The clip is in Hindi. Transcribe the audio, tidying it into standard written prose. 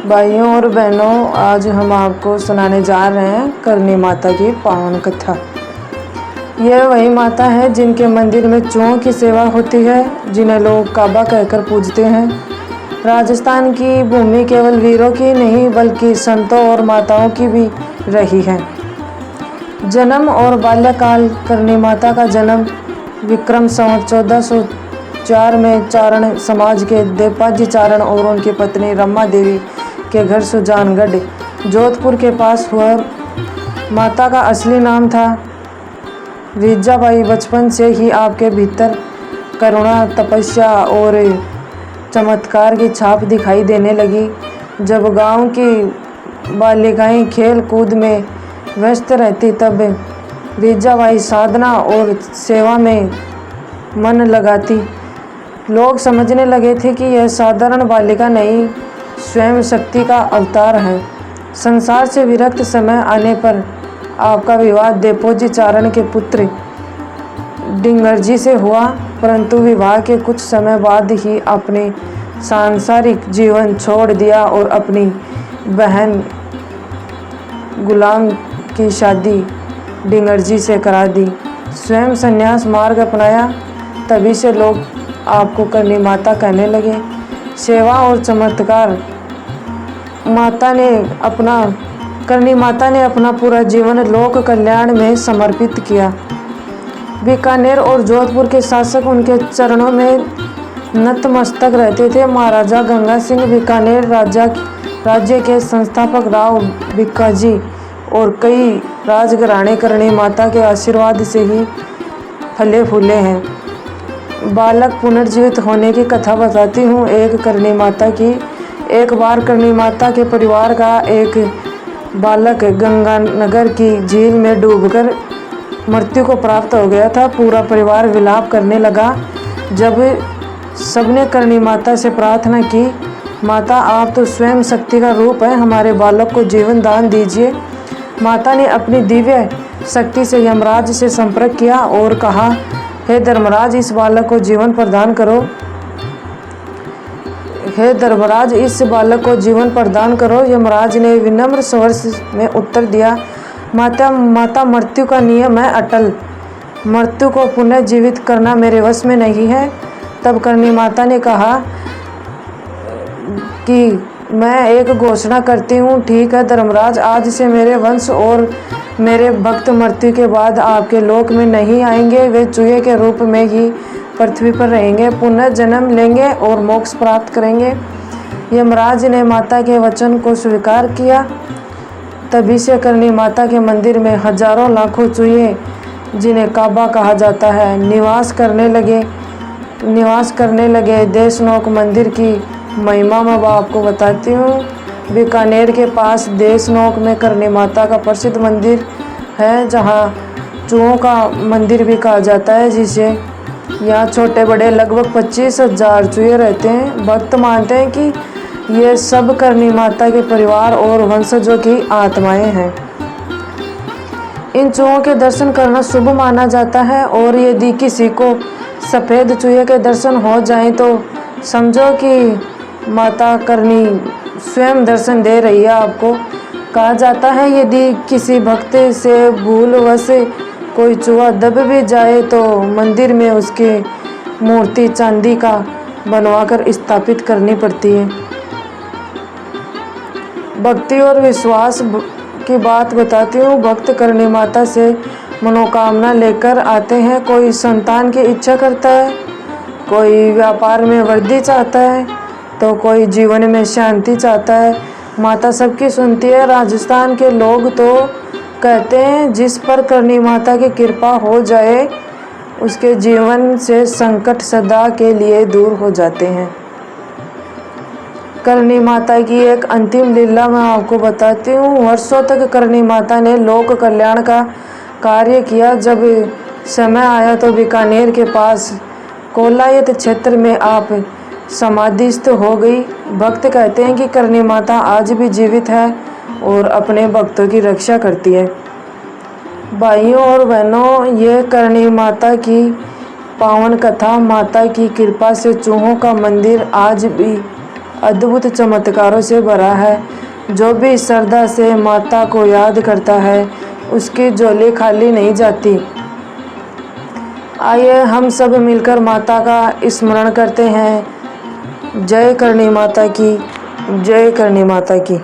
भाइयों और बहनों, आज हम आपको सुनाने जा रहे हैं करणी माता की पावन कथा। यह वही माता है जिनके मंदिर में चूहों की सेवा होती है, जिन्हें लोग काबा कहकर पूजते हैं। राजस्थान की भूमि केवल वीरों की नहीं बल्कि संतों और माताओं की भी रही है। जन्म और बाल्यकाल। करणी माता का जन्म विक्रम संवत 1404 में चारण समाज के देवपाजी चारण और उनकी पत्नी रमा देवी के घर सुजानगढ़ जोधपुर के पास हुआ। माता का असली नाम था रीजाबाई। बचपन से ही आपके भीतर करुणा, तपस्या और चमत्कार की छाप दिखाई देने लगी। जब गांव की बालिकाएं खेल कूद में व्यस्त रहती, तब रीजाबाई साधना और सेवा में मन लगाती। लोग समझने लगे थे कि यह साधारण बालिका नहीं, स्वयं शक्ति का अवतार है। संसार से विरक्त समय आने पर आपका विवाह देवपोजी चारण के पुत्र डिंगरजी से हुआ, परंतु विवाह के कुछ समय बाद ही अपने सांसारिक जीवन छोड़ दिया और अपनी बहन गुलाम की शादी डिंगरजी से करा दी। स्वयं संन्यास मार्ग अपनाया। तभी से लोग आपको करणी माता कहने लगे। सेवा और चमत्कार। करणी माता ने अपना पूरा जीवन लोक कल्याण में समर्पित किया। बीकानेर और जोधपुर के शासक उनके चरणों में नतमस्तक रहते थे। महाराजा गंगा सिंह बीकानेर राज्य के संस्थापक राव भिक्काजी और कई राजघराने करणी माता के आशीर्वाद से ही फले फूले हैं। बालक पुनर्जीवित होने की कथा बताती हूँ। एक बार करणी माता के परिवार का एक बालक गंगानगर की झील में डूबकर मृत्यु को प्राप्त हो गया था। पूरा परिवार विलाप करने लगा। जब सबने करणी माता से प्रार्थना की, माता आप तो स्वयं शक्ति का रूप है, हमारे बालक को जीवन दान दीजिए। माता ने अपनी दिव्य शक्ति से यमराज से संपर्क किया और कहा, हे धर्मराज, इस बालक को जीवन प्रदान करो। हे धर्मराज, इस बालक को जीवन प्रदान करो। यमराज ने विनम्र स्वर में उत्तर दिया, माता मृत्यु का नियम है अटल। मृत्यु को पुनः जीवित करना मेरे वश में नहीं है। तब करणी माता ने कहा कि मैं एक घोषणा करती हूँ। ठीक है धर्मराज, आज से मेरे वंश और मेरे भक्त मृत्यु के बाद आपके लोक में नहीं आएंगे। वे चूहे के रूप में ही पृथ्वी पर रहेंगे, पुनः जन्म लेंगे और मोक्ष प्राप्त करेंगे। यमराज ने माता के वचन को स्वीकार किया। तभी से करणी माता के मंदिर में हजारों लाखों चूहे, जिन्हें काबा कहा जाता है, निवास करने लगे। देशनोक मंदिर की महिमा मैं आपको बताती हूँ। बीकानेर के पास देशनोक में करणी माता का प्रसिद्ध मंदिर है, जहाँ चूहों का मंदिर भी कहा जाता है, जिसे यहाँ छोटे बड़े लगभग 25,000 चूहे रहते हैं। भक्त मानते हैं कि ये सब करणी माता के परिवार और वंशजों की आत्माएं हैं। इन चूहों के दर्शन करना शुभ माना जाता है और यदि किसी को सफ़ेद चूहे के दर्शन हो जाएं तो समझो कि माता करणी स्वयं दर्शन दे रही है आपको। कहा जाता है यदि किसी भक्त से भूलवश कोई चूहा दब भी जाए तो मंदिर में उसकी मूर्ति चांदी का बनवाकर स्थापित करनी पड़ती है। भक्ति और विश्वास की बात बताती हूँ। भक्त करणी माता से मनोकामना लेकर आते हैं। कोई संतान की इच्छा करता है, कोई व्यापार में वृद्धि चाहता है, तो कोई जीवन में शांति चाहता है। माता सबकी सुनती है। राजस्थान के लोग तो कहते हैं जिस पर करणी माता की कृपा हो जाए उसके जीवन से संकट सदा के लिए दूर हो जाते हैं। करणी माता की एक अंतिम लीला मैं आपको बताती हूँ। वर्षों तक करणी माता ने लोक कल्याण का कार्य किया। जब समय आया तो बीकानेर के पास कोलायत क्षेत्र में आप समाधिस्थ हो गई। भक्त कहते हैं कि करणी माता आज भी जीवित है और अपने भक्तों की रक्षा करती है। भाइयों और बहनों, ये करणी माता की पावन कथा। माता की कृपा से चूहों का मंदिर आज भी अद्भुत चमत्कारों से भरा है। जो भी श्रद्धा से माता को याद करता है उसकी झोली खाली नहीं जाती। आइए हम सब मिलकर माता का स्मरण करते हैं। जय करणी माता की, जय करणी माता की।